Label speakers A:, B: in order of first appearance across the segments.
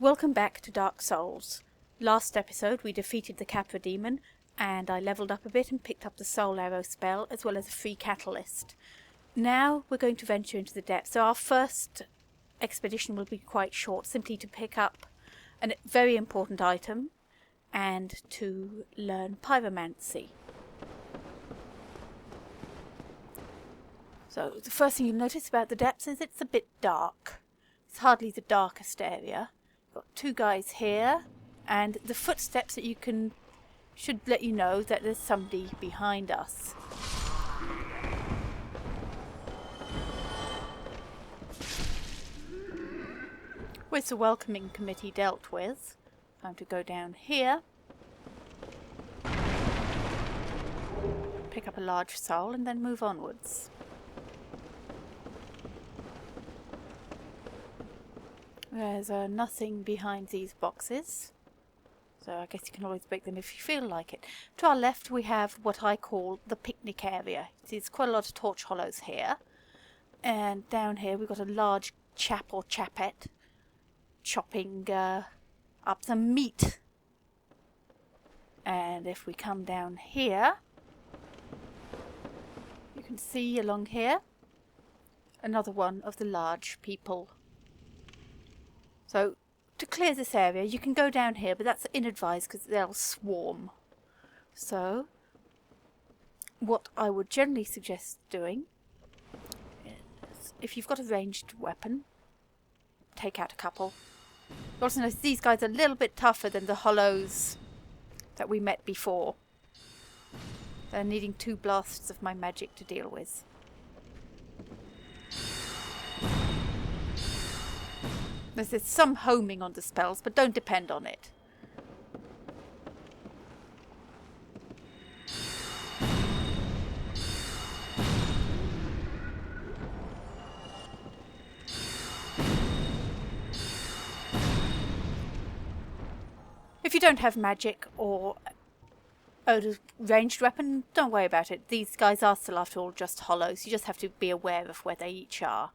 A: Welcome back to Dark Souls. Last episode we defeated the Capra Demon, and I leveled up a bit and picked up the Soul Arrow spell as well as a free catalyst. Now we're going to venture into the depths, so our first expedition will be quite short, simply to pick up a very important item and to learn Pyromancy. So the first thing you'll notice about the depths is it's a bit dark. It's hardly the darkest area. Got two guys here, and the footsteps that you can should let you know that there's somebody behind us. With the welcoming committee dealt with, time to go down here, pick up a large soul, and then move onwards. There's nothing behind these boxes, so I guess you can always break them if you feel like it. To our left we have what I call the picnic area. There's quite a lot of torch hollows here, and down here we've got a large chap or chapette chopping up some meat. And if we come down here, you can see along here another one of the large people. So, to clear this area, you can go down here, but that's inadvised because they'll swarm. So, what I would generally suggest doing is, if you've got a ranged weapon, take out a couple. You also notice these guys are a little bit tougher than the hollows that we met before. They're needing 2 blasts of my magic to deal with. There's some homing on the spells, but don't depend on it. If you don't have magic or a ranged weapon, don't worry about it. These guys are still, after all, just hollows. You just have to be aware of where they each are.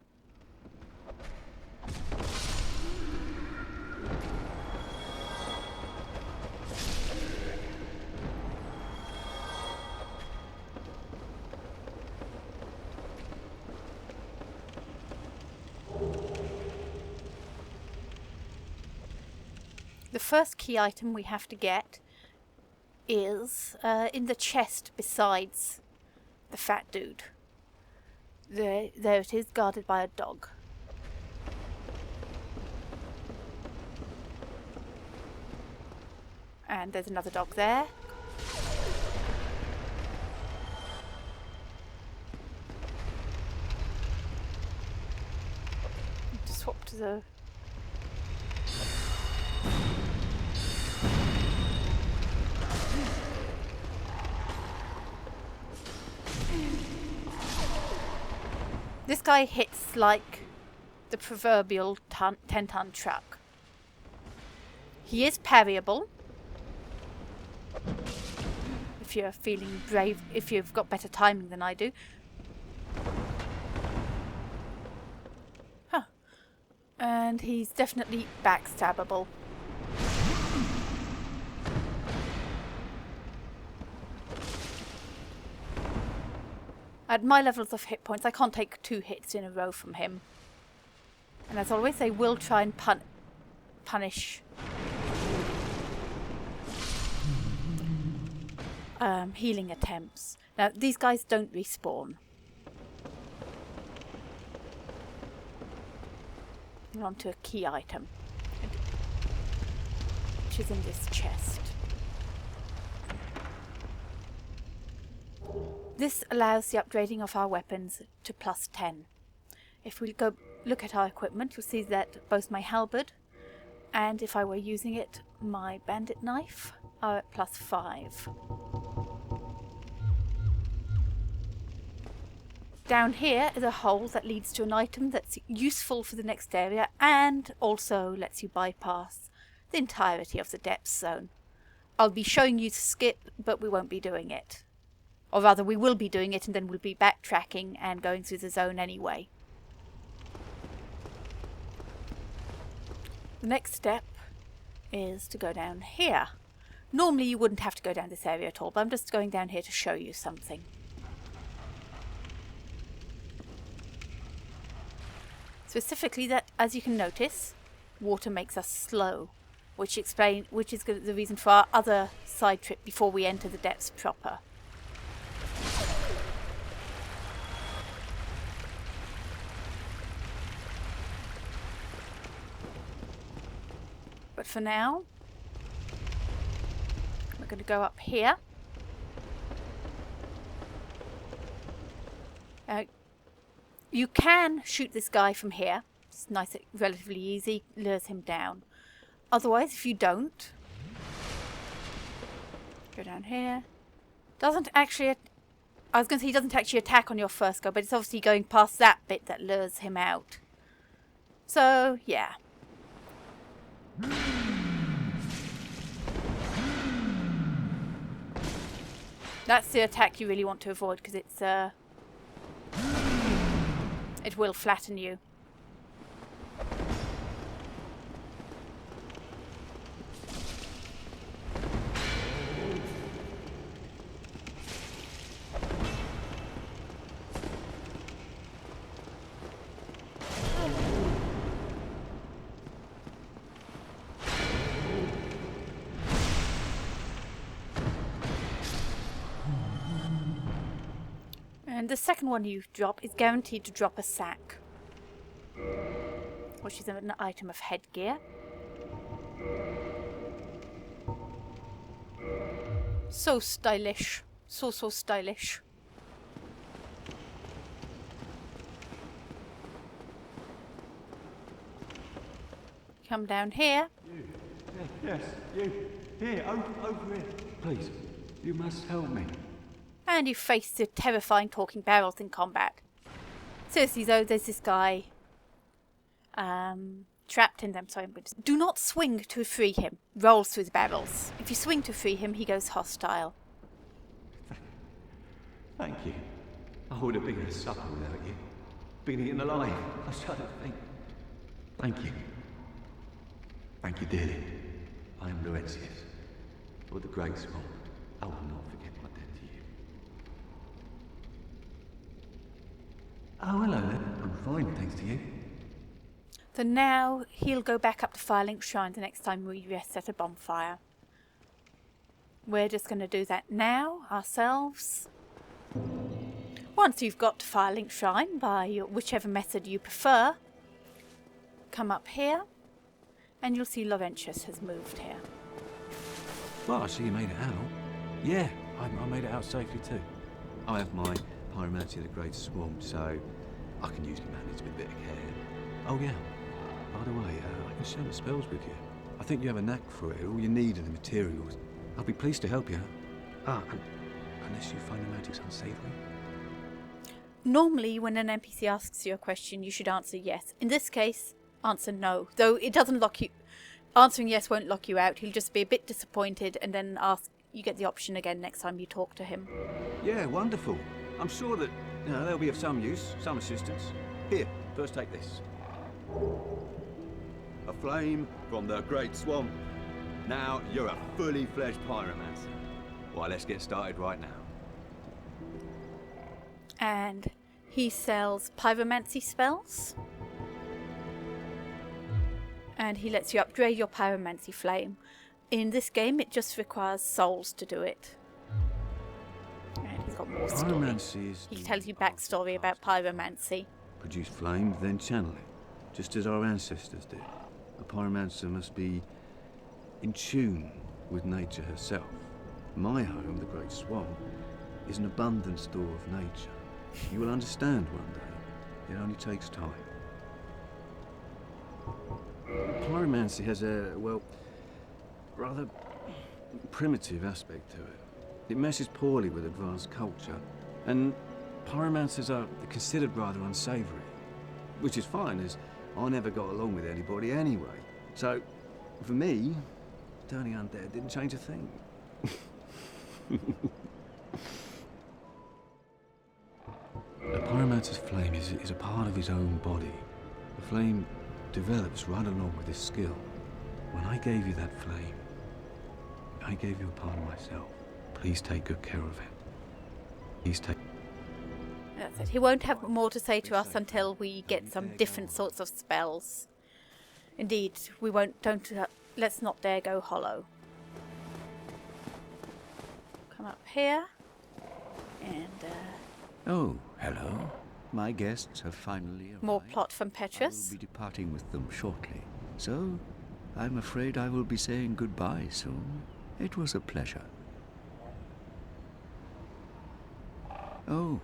A: The first key item we have to get is in the chest besides the fat dude. There it is, guarded by a dog. And there's another dog there. Just swap to the... This guy hits like the proverbial 10-ton truck. He is parryable. If you're feeling brave, if you've got better timing than I do. Huh. And he's definitely backstabbable. At my levels of hit points, I can't take 2 hits in a row from him. And as always, they will try and punish healing attempts. Now, these guys don't respawn. We're on to a key item, which is in this chest. This allows the upgrading of our weapons to +10. If we go look at our equipment, you'll see that both my halberd and, if I were using it, my bandit knife are at +5. Down here is a hole that leads to an item that's useful for the next area and also lets you bypass the entirety of the depth zone. I'll be showing you to skip, but we won't be doing it. Or rather, we will be doing it and then we'll be backtracking and going through the zone anyway. The next step is to go down here. Normally you wouldn't have to go down this area at all, but I'm just going down here to show you something. Specifically, that, as you can notice, water makes us slow, which is the reason for our other side trip before we enter the depths proper. But for now, we're going to go up here. You can shoot this guy from here. It's nice, relatively easy, lures him down. Otherwise, if you don't, go down here. Doesn't actually, I was going to say he doesn't actually attack on your first go, but it's obviously going past that bit that lures him out. So, yeah. That's the attack you really want to avoid, because it's it will flatten you. And the second one you drop is guaranteed to drop a sack, which is an item of headgear. So stylish. So stylish. Come down here.
B: You. Yes, you. Here, over here. Please, you must help me.
A: And you face the terrifying talking barrels in combat. Seriously though, there's this guy trapped in them. Sorry, do not swing to free him. Rolls through the barrels. If you swing to free him, he goes hostile.
B: Thank you. I would have been a supper without you. Been eaten alive. I shudder to think. Thank you. Thank you dearly. I am Laurentius, for the Great Swamp. I will not forget my debt to you. Oh, hello there. I'm fine, thanks to you.
A: So now he'll go back up to Firelink Shrine the next time we reset a bonfire. We're just going to do that now, ourselves. Once you've got to Firelink Shrine, by whichever method you prefer, come up here, and you'll see Laurentius has moved here.
B: Well, I see you made it out. Yeah, I made it out safely too. I have my Pyromancy of the Great Swamp, so I can usually manage with a bit of care. Oh yeah, by the way, I can share my spells with you. I think you have a knack for it. All you need are the materials. I'll be pleased to help you. Unless you find the magics unsavory.
A: Normally, when an NPC asks you a question, you should answer yes. In this case, answer no. Though it doesn't lock you... Answering yes won't lock you out. He'll just be a bit disappointed and then ask... You get the option again next time you talk to him.
B: Yeah, wonderful. I'm sure that they'll be of some use, some assistance. Here, first take this. A flame from the Great Swamp. Now you're a fully fledged pyromancer. Well, let's get started right now.
A: And he sells pyromancy spells. And he lets you upgrade your pyromancy flame. In this game, it just requires souls to do it. And he's got more story. He tells you backstory about pyromancy.
B: Produce flame, then channel it, just as our ancestors did. A pyromancer must be in tune with nature herself. My home, the Great Swamp, is an abundant store of nature. You will understand one day. It only takes time. Pyromancy has a, well, rather primitive aspect to it. It meshes poorly with advanced culture, and pyromancers are considered rather unsavory. Which is fine, as I never got along with anybody anyway. So, for me, turning undead didn't change a thing. A pyromancer's flame is a part of his own body. The flame develops right along with his skill. When I gave you that flame, I gave you a part of myself. Please take good care of it. Please take...
A: That's it. He won't have more to say to us until we get some different sorts of spells. Indeed, we won't. Let's not dare go hollow. Come up here, and
C: Oh, hello. My guests have finally arrived.
A: more plot from
C: I will
A: Petrus.
C: be departing with them shortly. So, I'm afraid I will be saying goodbye soon. It was a pleasure. Oh,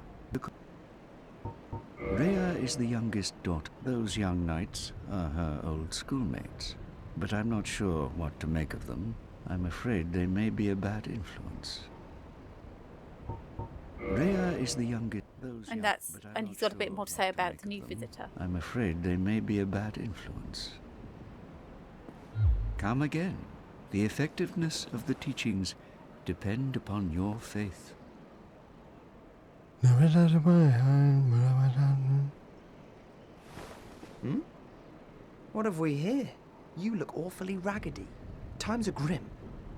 C: Rhea is the youngest daughter. Those young knights are her old schoolmates. But I'm not sure what to make of them. I'm afraid they may be a bad influence. Rhea is the youngest.
A: And he's got a bit more to say about the new visitor.
C: I'm afraid they may be a bad influence. Come again. The effectiveness of the teachings depend upon your faith.
D: What have we here? You look awfully raggedy. Times are grim.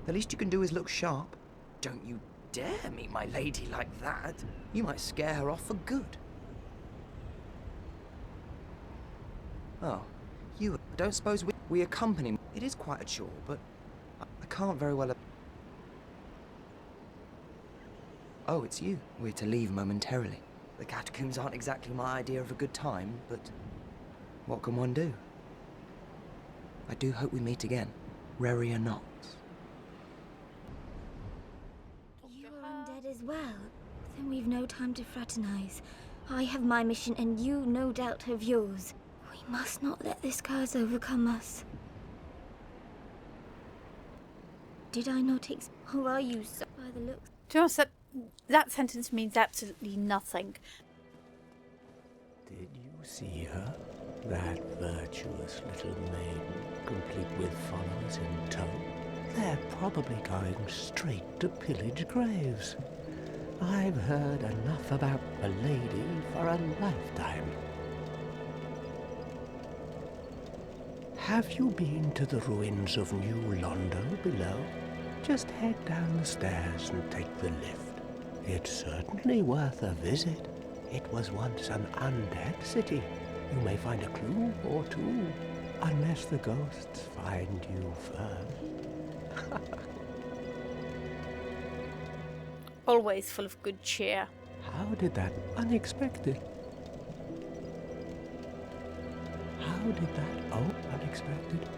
D: The least you can do is look sharp. Don't you dare meet my lady like that. You might scare her off for good. Oh, you don't suppose we accompany... It is quite a chore, but I can't very well... Oh, it's you. We're to leave momentarily. The catacombs aren't exactly my idea of a good time, but what can one do? I do hope we meet again, rare or not.
E: You are undead as well? Then we've no time to fraternize. I have my mission and you no doubt have yours. We must not let this curse overcome us. Did I not Who are you, sir? By the looks...
A: To be honest, that sentence means absolutely nothing.
F: Did you see her? That virtuous little maiden, complete with followers in tow? They're probably going straight to pillage graves. I've heard enough about a lady for a lifetime. Have you been to the ruins of New Londo below? Just head down the stairs and take the lift. It's certainly worth a visit. It was once an undead city. You may find a clue or two, unless the ghosts find you first.
A: Always full of good cheer.
F: How did that unexpected? Unexpected?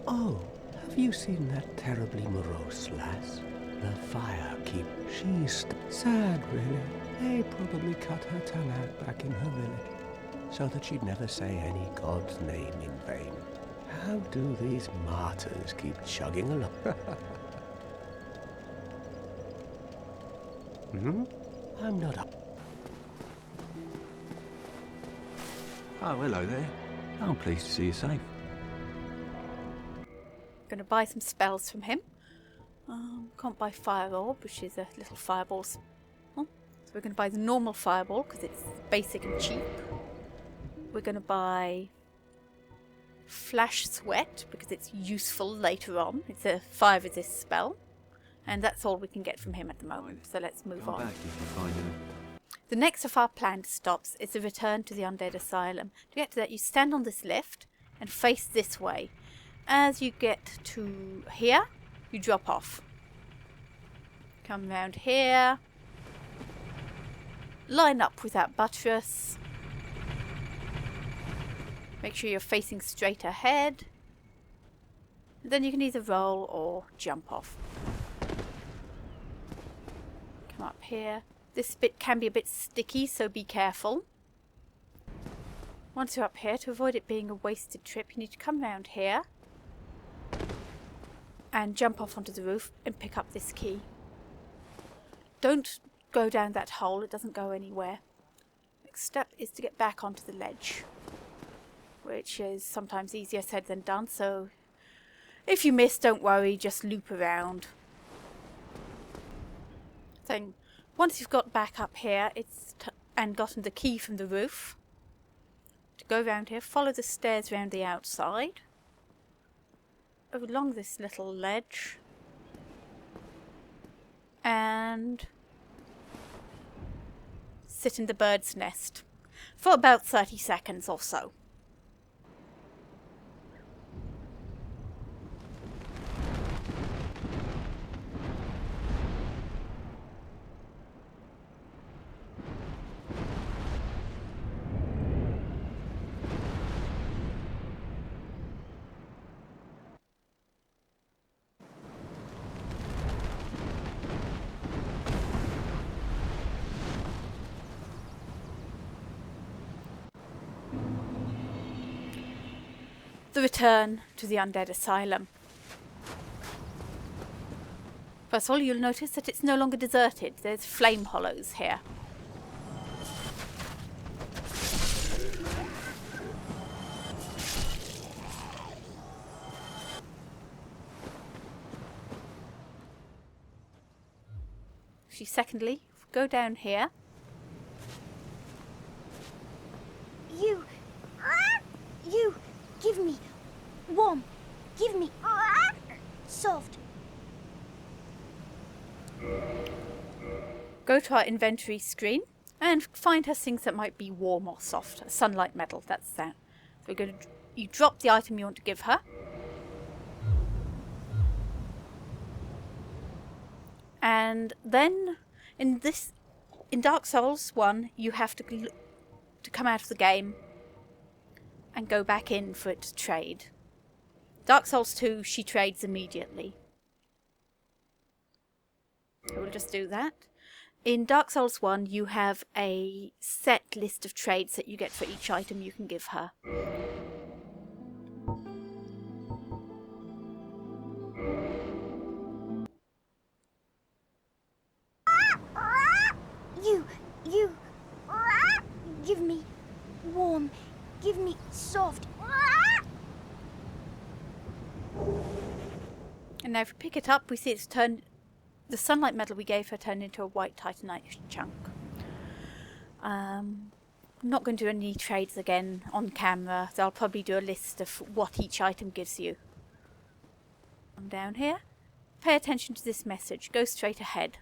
F: Oh, have you seen that terribly morose lass? The fire keep. She's sad, really. They probably cut her tongue out back in her village, so that she'd never say any god's name in vain. How do these martyrs keep chugging along? I'm not up.
B: Oh, hello there. I'm pleased to see you safe.
A: Gonna buy some spells from him. Can't buy Fire Orb, which is a little fireball. So we're gonna buy the normal fireball because it's basic and cheap. We're gonna buy Flash Sweat because it's useful later on. It's a fire resist spell, and that's all we can get from him at the moment. So let's move
B: Come
A: on.
B: back if you find any.
A: The next of our planned stops is a return to the Undead Asylum. To get to that, you stand on this lift and face this way. As you get to here, you drop off. Come round here. Line up with that buttress. Make sure you're facing straight ahead. Then you can either roll or jump off. Come up here. This bit can be a bit sticky, so be careful. Once you're up here, to avoid it being a wasted trip, you need to come round here and jump off onto the roof and pick up this key. Don't go down that hole, it doesn't go anywhere. Next step is to get back onto the ledge, which is sometimes easier said than done, so if you miss, don't worry, just loop around. Then, once you've got back up here and gotten the key from the roof, to go around here, follow the stairs around the outside, along this little ledge, and sit in the bird's nest for about 30 seconds or so. The return to the Undead Asylum. First of all, you'll notice that it's no longer deserted. There's flame hollows here. Secondly, go down here.
E: You, give me warm, give me soft.
A: Go to our inventory screen and find her things that might be warm or soft. Sunlight metal, that's that. So you drop the item you want to give her. And then in Dark Souls 1, you have to come out of the game and go back in for it to trade. Dark Souls 2, she trades immediately. So we'll just do that. In Dark Souls 1, you have a set list of trades that you get for each item you can give her.
E: You, give me warm, give me soft.
A: And now if we pick it up, we see it's turned, the sunlight metal we gave her turned into a white titanite chunk. I'm not going to do any trades again on camera, so I'll probably do a list of what each item gives you. Come down here, pay attention to this message, go straight ahead.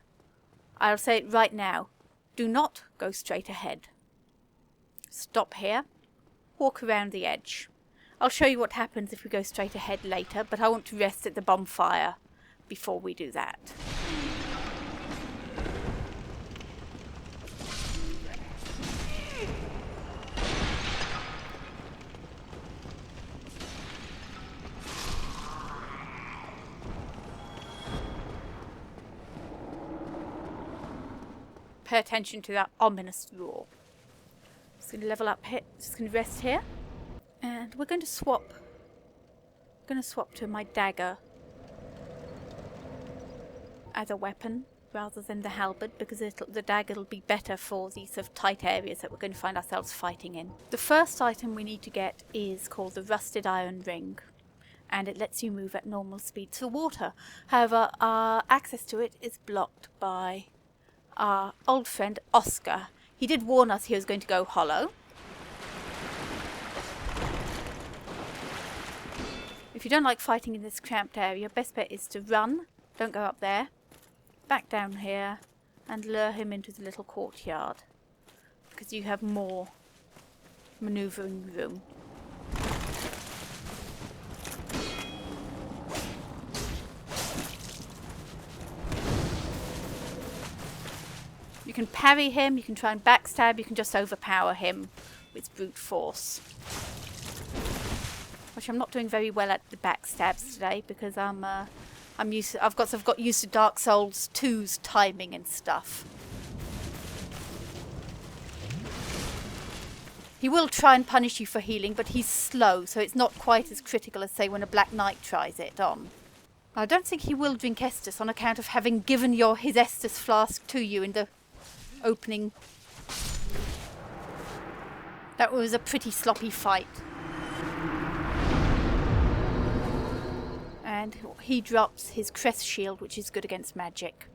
A: I'll say it right now, do not go straight ahead. Stop here, walk around the edge. I'll show you what happens if we go straight ahead later, but I want to rest at the bonfire before we do that. Pay attention to that ominous roar. Just going to level up here, just going to rest here. And we're going to swap. To my dagger as a weapon rather than the halberd, because the dagger will be better for these sort of tight areas that we're going to find ourselves fighting in. The first item we need to get is called the Rusted Iron Ring, and it lets you move at normal speed through water. However, our access to it is blocked by our old friend Oscar. He did warn us he was going to go hollow. If you don't like fighting in this cramped area, best bet is to run, don't go up there, back down here, and lure him into the little courtyard, because you have more manoeuvring room. You can parry him, you can try and backstab, you can just overpower him with brute force. Which I'm not doing very well at the backstabs today, because I've got used to Dark Souls 2's timing and stuff. He will try and punish you for healing, but he's slow, so it's not quite as critical as, say, when a Black Knight tries it on. I don't think he will drink Estus on account of having given his Estus flask to you in the opening. That was a pretty sloppy fight. And he drops his crest shield, which is good against magic.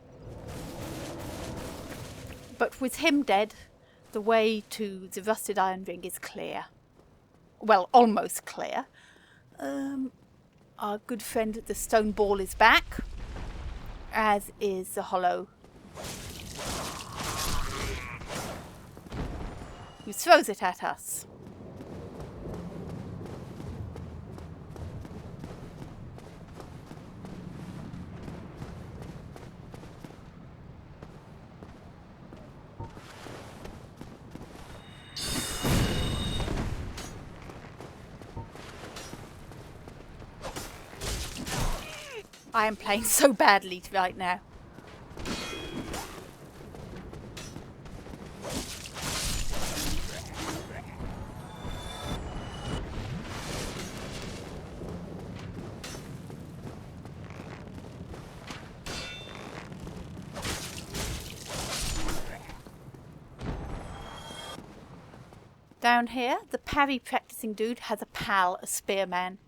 A: But with him dead, the way to the Rusted Iron Ring is clear. well, almost clear. Our good friend the stone ball is back, as is the hollow. He throws it at us. I am playing so badly right now. Down here, the parry practicing dude has a pal, a spearman.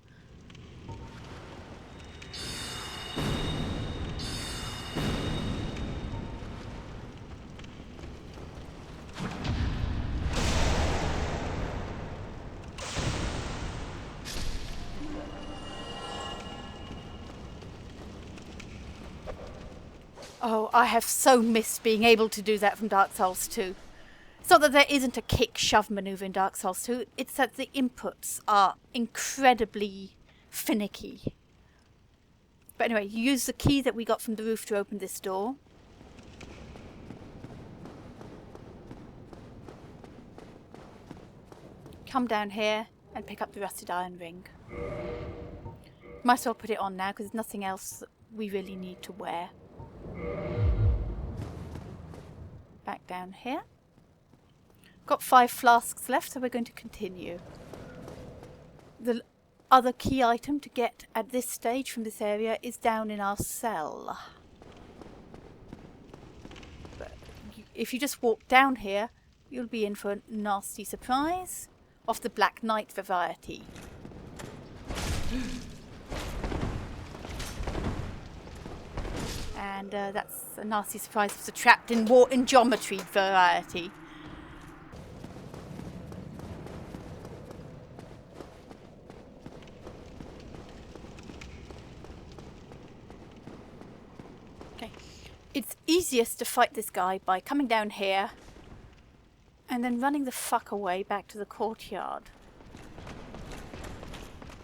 A: Oh, I have so missed being able to do that from Dark Souls 2. It's not that there isn't a kick-shove maneuver in Dark Souls 2, it's that the inputs are incredibly finicky. But anyway, you use the key that we got from the roof to open this door. Come down here and pick up the rusted iron ring. Might as well put it on now because there's nothing else that we really need to wear. Back down here. Got 5 flasks left, so we're going to continue. The other key item to get at this stage from this area is down in our cell. But if you just walk down here, you'll be in for a nasty surprise of the Black Knight variety. And that's a nasty surprise of the trapped in war in geometry variety. Okay, it's easiest to fight this guy by coming down here and then running the fuck away back to the courtyard.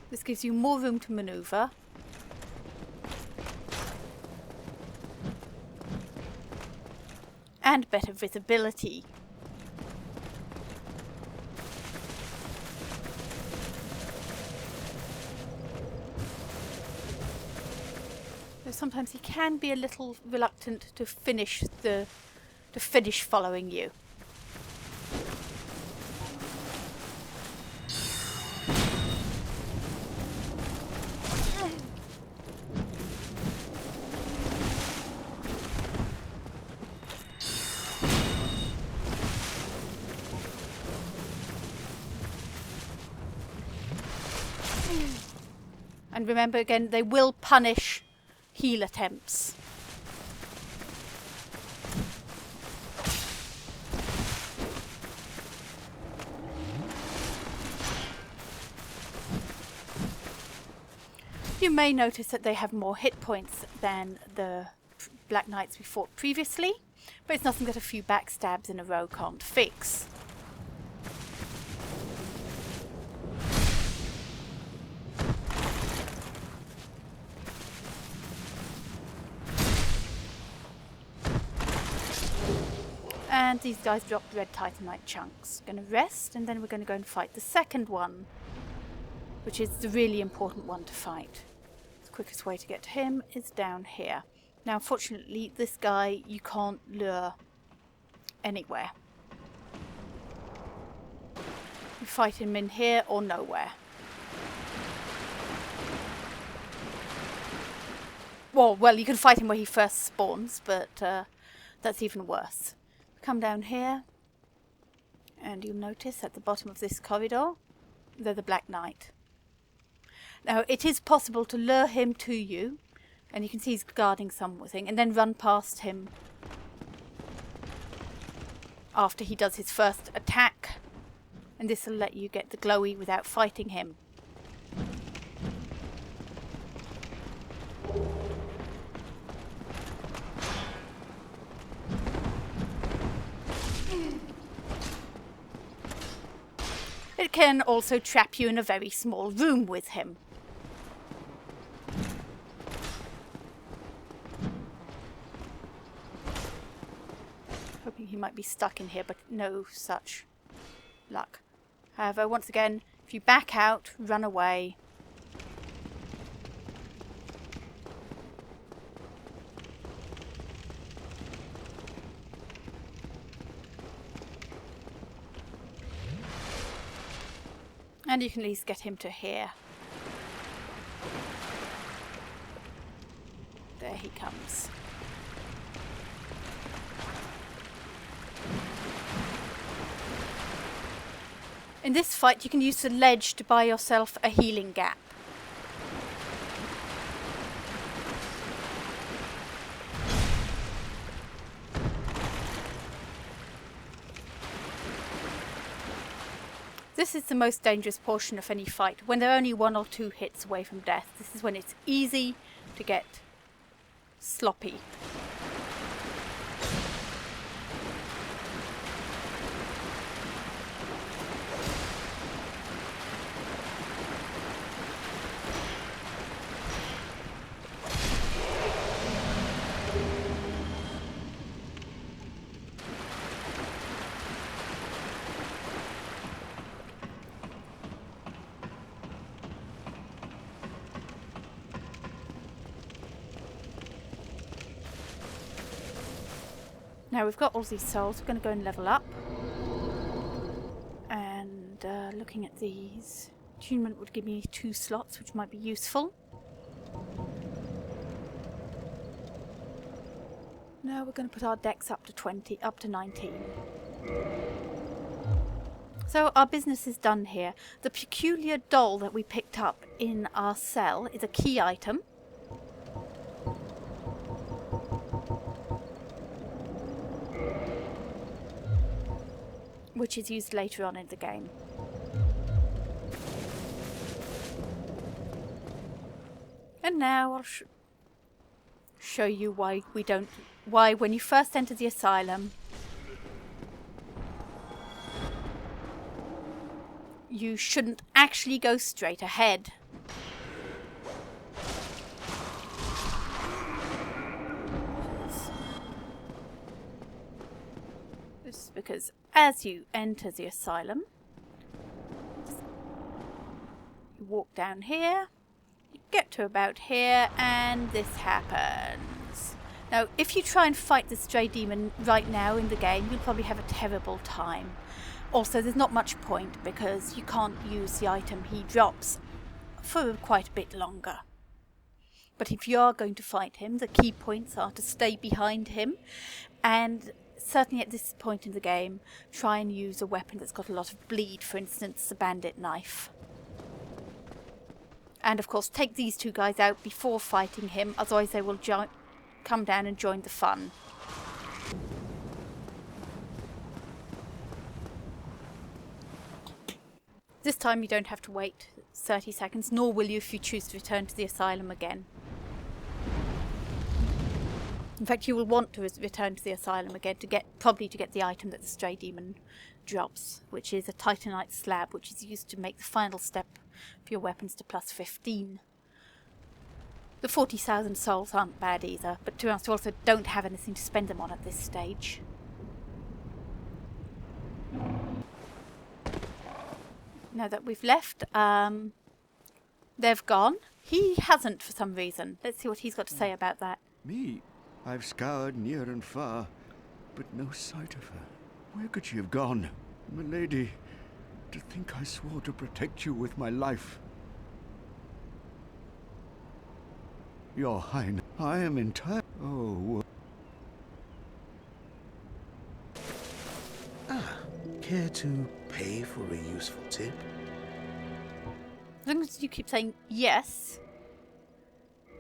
A: This gives you more room to maneuver. And better visibility. Though sometimes he can be a little reluctant to finish following you. And remember again, they will punish heal attempts. You may notice that they have more hit points than the Black Knights we fought previously, but it's nothing that a few backstabs in a row can't fix. And these guys dropped red titanite chunks. Going to rest, and then we're going to go and fight the second one, which is the really important one to fight. The quickest way to get to him is down here. Now, unfortunately, this guy you can't lure anywhere. You fight him in here or nowhere. Well, you can fight him where he first spawns, but that's even worse. Come down here, and you'll notice at the bottom of this corridor, they're the Black Knight. Now, it is possible to lure him to you, and you can see he's guarding something, and then run past him after he does his first attack, And this will let you get the glowy without fighting him. It can also trap you in a very small room with him. Hoping he might be stuck in here, but no such luck. However, once again, if you back out, run away. And you can at least get him to here. There he comes. In this fight, you can use the ledge to buy yourself a healing gap. This is the most dangerous portion of any fight, when they're only 1 or 2 hits away from death. This is when it's easy to get sloppy. Now we've got all these souls, we're going to go and level up. And looking at these, attunement would give me 2 slots, which might be useful. Now we're going to put our dex up to 19. So our business is done here. The peculiar doll that we picked up in our cell is a key item. Which is used later on in the game. And now I'll show you why when you first enter the asylum, you shouldn't actually go straight ahead. This is because as you enter the asylum, you walk down here, you get to about here, and this happens. Now, if you try and fight the stray demon right now in the game, you'll probably have a terrible time. Also, there's not much point because you can't use the item he drops for quite a bit longer. But if you are going to fight him, the key points are to stay behind him, and certainly at this point in the game, try and use a weapon that's got a lot of bleed, for instance, the bandit knife. And of course, take these 2 guys out before fighting him, otherwise they will come down and join the fun. This time you don't have to wait 30 seconds, nor will you if you choose to return to the asylum again. In fact, you will want to return to the asylum again to get the item that the stray demon drops, which is a titanite slab, which is used to make the final step for your weapons to plus 15. The 40,000 souls aren't bad either, but to be honest, you also don't have anything to spend them on at this stage. Now that we've left, they've gone. He hasn't for some reason. Let's see what he's got to say about that.
C: Me? I've scoured near and far, but no sight of her. Where could she have gone? Milady, to think I swore to protect you with my life. Your Highness, I am entirely... Oh...
F: Care to pay for a useful tip?
A: As long as you keep saying yes.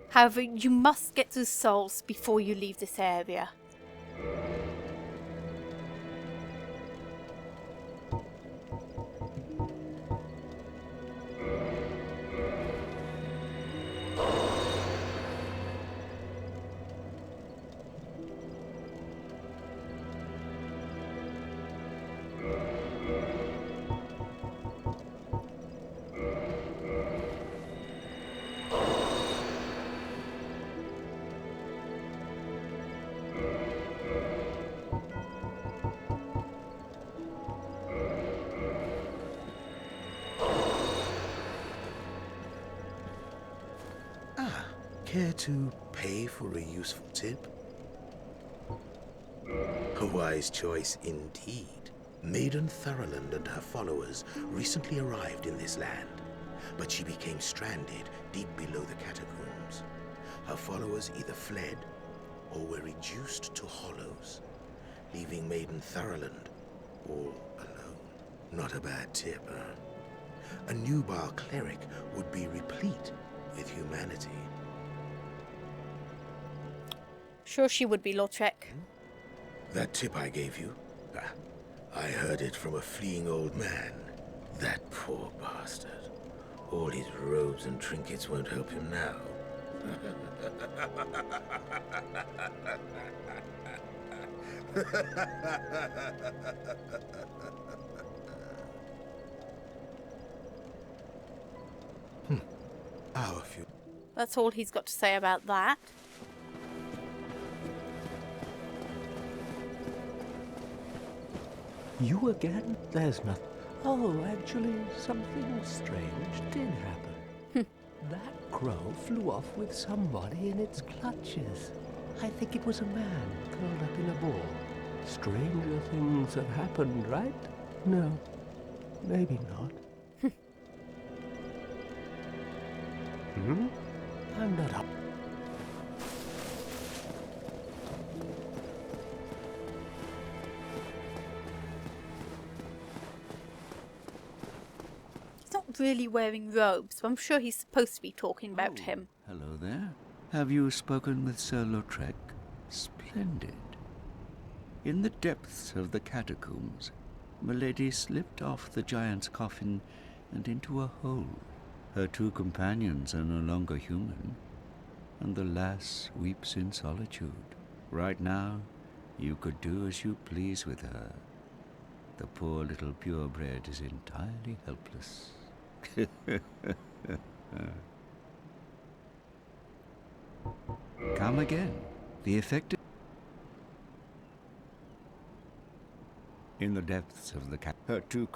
A: However, you must get those souls before you leave this area.
F: Ah, care to pay for a useful tip? A wise choice indeed. Maiden Thoroland and her followers recently arrived in this land, but she became stranded deep below the catacombs. Her followers either fled or were reduced to hollows, leaving Maiden Thoroland all alone. Not a bad tip, huh? A Nubar cleric would be replete with humanity.
A: Sure she would be, Lautrec.
F: That tip I gave you? Ah, I heard it from a fleeing old man. That poor bastard. All his robes and trinkets won't help him now. Our few.
A: That's all he's got to say about that.
F: You again? There's nothing. Oh, actually, something strange did happen. That crow flew off with somebody in its clutches. I think it was a man curled up in a ball. Stranger things have happened, right? No, maybe not. I'm not up.
A: He's not really wearing robes, but I'm sure he's supposed to be talking about
C: Oh,
A: him.
C: Hello there. Have you spoken with Sir Lautrec? Splendid. In the depths of the catacombs, Milady slipped off the giant's coffin and into a hole. Her two companions are no longer human, and the lass weeps in solitude. Right now, you could do as you please with her. The poor little purebred is entirely helpless. Come again. The effect in the depths of the her two.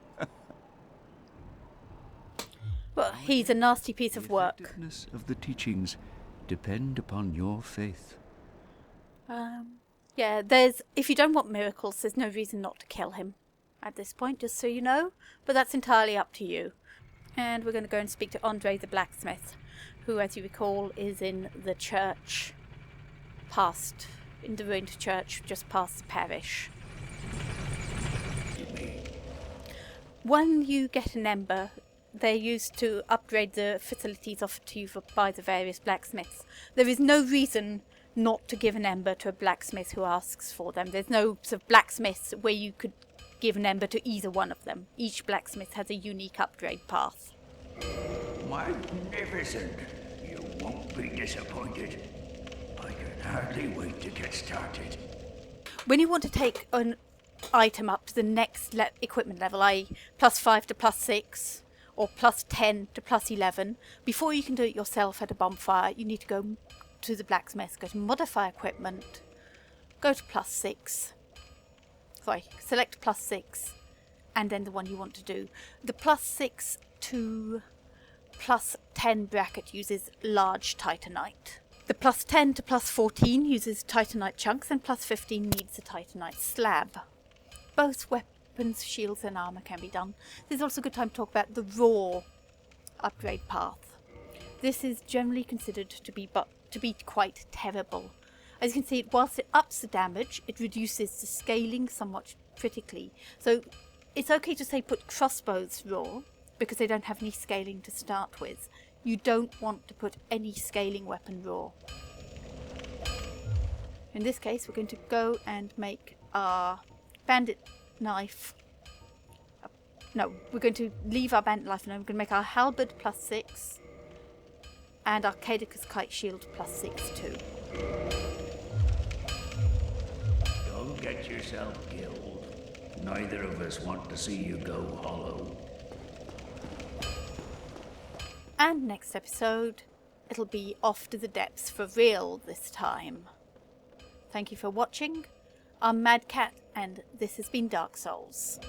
A: Well, he's a nasty piece of work.
C: The effectiveness of the teachings depend upon your faith.
A: Yeah, if you don't want miracles, there's no reason not to kill him at this point, just so you know. But that's entirely up to you. And we're going to go and speak to Andre the blacksmith, who, as you recall, is in the church in the ruined church just past the parish. When you get an ember, they're used to upgrade the facilities offered to you by the various blacksmiths. There is no reason not to give an ember to a blacksmith who asks for them. There's no sort of blacksmiths where you could give an ember to either one of them. Each blacksmith has a unique upgrade path.
G: Magnificent! You won't be disappointed. I can hardly wait to get started.
A: When you want to take an item up to the next equipment level, i.e. +5 to +6, or +10 to +11, before you can do it yourself at a bonfire, you need to go to the blacksmith, go to modify equipment, go to +6. Sorry, select +6, and then the one you want to do. The +6 to +10 bracket uses large titanite. The +10 to +14 uses titanite chunks, and +15 needs a titanite slab. Both weapons, shields and armour can be done. This is also a good time to talk about the raw upgrade path. This is generally considered to be quite terrible. As you can see, whilst it ups the damage, it reduces the scaling somewhat critically. So it's okay to say put crossbows raw, because they don't have any scaling to start with. You don't want to put any scaling weapon raw. In this case, we're going to go and make our bandit knife. No, we're going to leave our bandit knife and we're going to make our halberd +6 and our Caedicus kite shield +6 too.
G: Don't get yourself killed. Neither of us want to see you go hollow.
A: And next episode, it'll be off to the depths for real this time. Thank you for watching. I'm Mad Cat, and this has been Dark Souls.